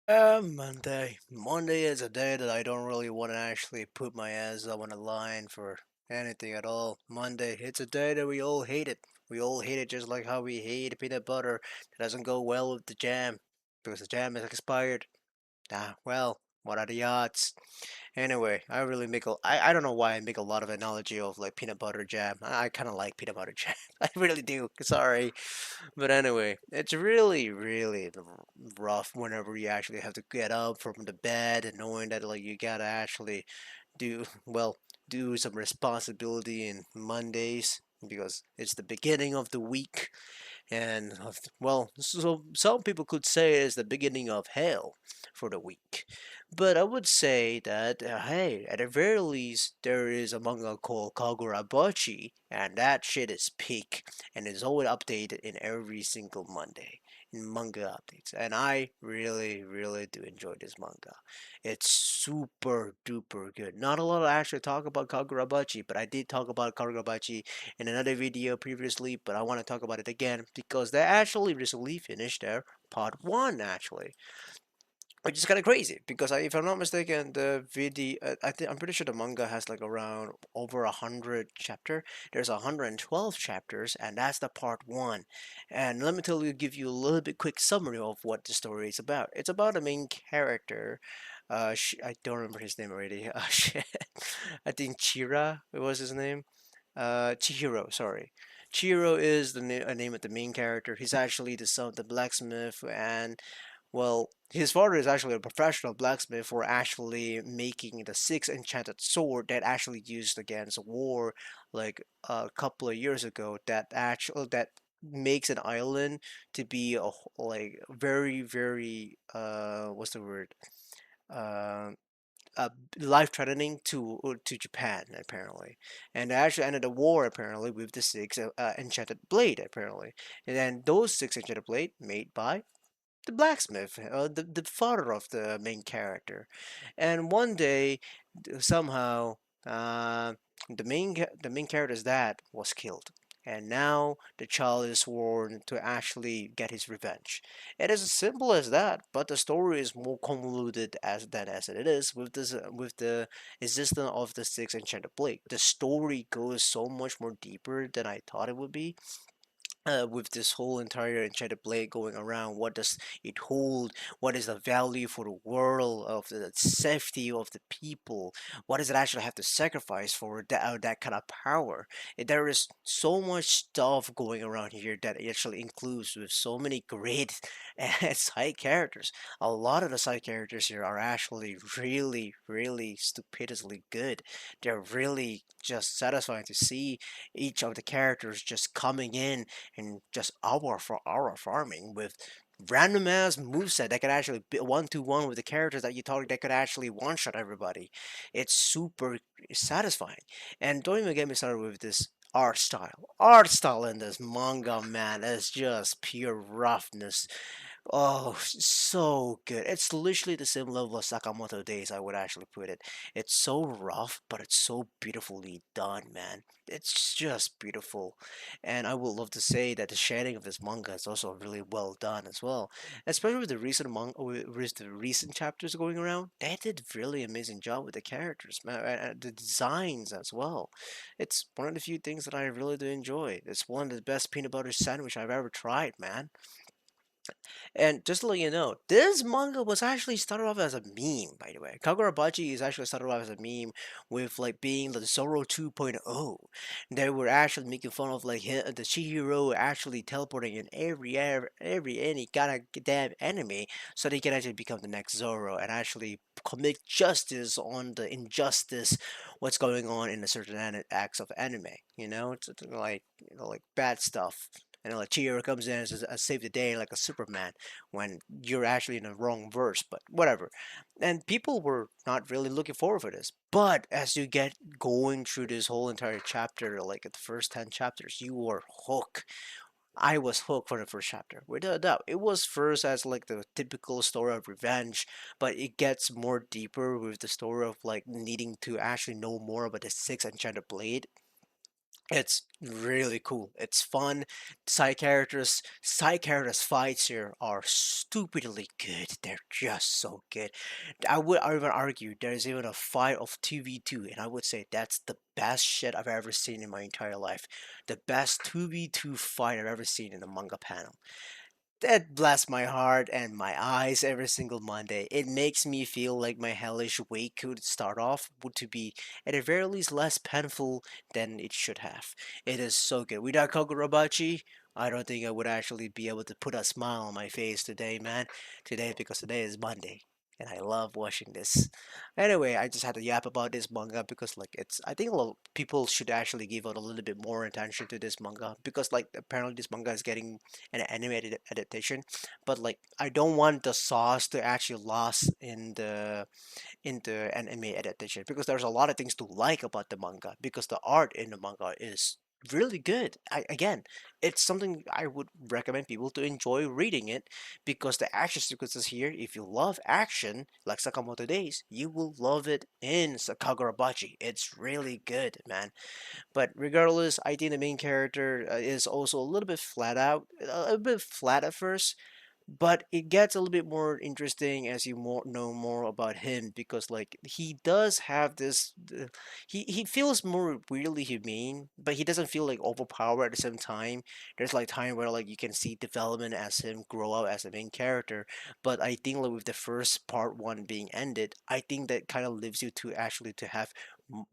Monday. Monday is a day that I don't really want to actually put my ass up on a line for anything at all. Monday, it's a day that we all hate it. We all hate it just like how we hate peanut butter that doesn't go well with the jam because the jam is expired. Well, what are the odds? Anyway, I don't know why I make a lot of analogy of like peanut butter jam. I kind of like peanut butter jam. I really do. Sorry. But anyway, it's really rough whenever you actually have to get up from the bed and knowing that like you gotta actually do well do some responsibility in Mondays because it's the beginning of the week and well, so some people could say it's the beginning of hell for the week. But I would say that, hey, at the very least, there is a manga called Kagurabachi, and that shit is peak, and it's always updated in every single Monday in manga updates. And I really do enjoy this manga. It's super duper good. Not a lot of actually talk about Kagurabachi, but I did talk about Kagurabachi in another video previously, but I want to talk about it again because they actually recently finished their part one actually, which is kind of crazy because if I'm not mistaken, the video I'm pretty sure the manga has like around over 100 chapter. There's 112 chapters, and that's the part one. And let me give you a little bit quick summary of what the story is about. It's about a main character. I don't remember his name already. Shit. I think Chira was his name. Chihiro, sorry. Chihiro is the name of the main character. He's actually the son of the blacksmith, and well, his father is actually a professional blacksmith for actually making the six enchanted sword that actually used against war like a couple of years ago. That makes an island to be like very what's the word uh uh, life threatening to Japan apparently, and they actually ended the war apparently with the six enchanted blade apparently, and then those six enchanted blade made by the blacksmith, the father of the main character, and one day somehow the main character's dad was killed. And now the child is sworn to actually get his revenge. It is as simple as that, but the story is more convoluted as it is with the existence of the six enchanted blade. The story goes so much more deeper than I thought it would be, with this whole entire enchanted blade going around. What does it hold? What is the value for the world, of the safety of the people? What does it actually have to sacrifice for that kind of power? There is so much stuff going around here that it actually includes with so many great side characters. A lot of the side characters here are actually really stupidously good. They're really just satisfying to see each of the characters just coming in and just hour for hour farming with random ass moveset that could actually be 1-to-1 with the characters that you target that could actually one shot everybody. It's super satisfying. And don't even get me started with this art style. Art style in this manga, man, is just pure roughness. Oh, so good. It's literally the same level of Sakamoto Days, I would actually put it. It's so rough, but it's so beautifully done, man. It's just beautiful. And I would love to say that the shading of this manga is also really well done as well. Especially with the recent with the recent chapters going around, they did really amazing job with the characters, man, and the designs as well. It's one of the few things that I really do enjoy. It's one of the best peanut butter sandwich I've ever tried, man. And just to let you know, this manga was actually started off as a meme, by the way. Kagurabachi is actually started off as a meme with like being the Zoro 2.0. They were actually making fun of like the Chihiro actually teleporting in every any kind of damn anime so they can actually become the next Zoro and actually commit justice on the injustice what's going on in a certain acts of anime. It's like like bad stuff. And like Chihiro comes in as save the day like a Superman when you're actually in the wrong verse, but whatever. And people were not really looking forward for this. But as you get going through this whole entire chapter, like at the first 10 chapters, you were hooked. I was hooked for the first chapter, without a doubt. It was first as like the typical story of revenge, but it gets more deeper with the story of like needing to actually know more about the six enchanted blade It's really cool. It's fun. Side characters fights here are stupidly good. They're just so good. I would even argue there's even a fight of 2v2, and I would say that's the best shit I've ever seen in my entire life. The best 2v2 fight I've ever seen in a manga panel. That blasts my heart and my eyes every single Monday. It makes me feel like my hellish week could start off would to be at the very least less painful than it should have. It is so good. Without Kogurabachi, I don't think I would actually be able to put a smile on my face today, man. Today, because today is Monday. And I love watching this. Anyway, I just had to yap about this manga because, like, it's. I think a lot of people should actually give out a little bit more attention to this manga because, like, apparently this manga is getting an animated adaptation, but like I don't want the sauce to actually lost in the anime adaptation because there's a lot of things to like about the manga because the art in the manga is really good. Again, it's something I would recommend people to enjoy reading it because the action sequences here, if you love action like Sakamoto Days, you will love it in Sakagurabachi. It's really good, man. But regardless, I think the main character is also a little bit flat out, a bit flat at first, but it gets a little bit more interesting as you know more about him because like he does have this he feels more weirdly humane, but he doesn't feel like overpowered at the same time. There's like time where like you can see development as him grow up as the main character, but I think like with the first part one being ended, I think that kind of leaves you to actually to have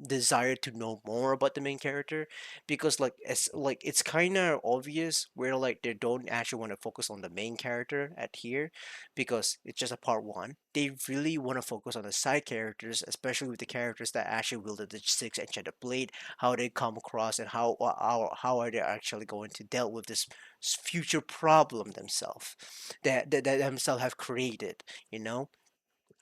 desire to know more about the main character because it's kind of obvious where like they don't actually want to focus on the main character at here because it's just a part one. They really want to focus on the side characters, especially with the characters that actually wielded the six enchanted blade, how they come across, and how are they actually going to deal with this future problem themselves that themselves have created, you know.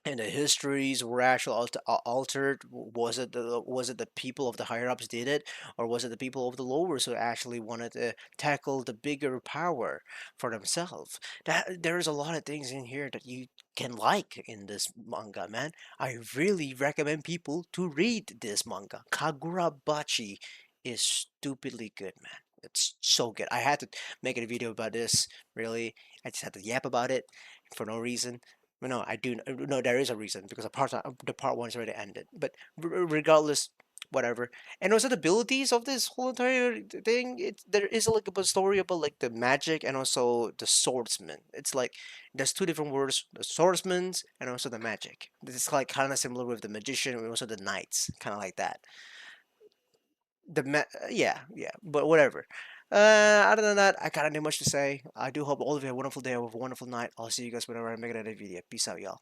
And the histories were actually altered. Was it the people of the higher ups did it, or was it the people of the lowers who actually wanted to tackle the bigger power for themselves? That there's a lot of things in here that you can like in this manga, man. I really recommend people to read this manga. Kagurabachi is stupidly good, man. It's so good. I had to make a video about this. Really, I just had to yap about it for no reason. Well, no, I do. No, there is a reason because the part one is already ended. But regardless, whatever. And also the abilities of this whole entire thing. There is like a story about like the magic and also the swordsman. It's like there's two different words: the swordsman's and also the magic. This is like kind of similar with the magician and also the knights, kind of like that. Yeah, but whatever. Other than that, I kind of not much to say. I do hope all of you have a wonderful day, have a wonderful night. I'll see you guys whenever I make another video. Peace out, y'all.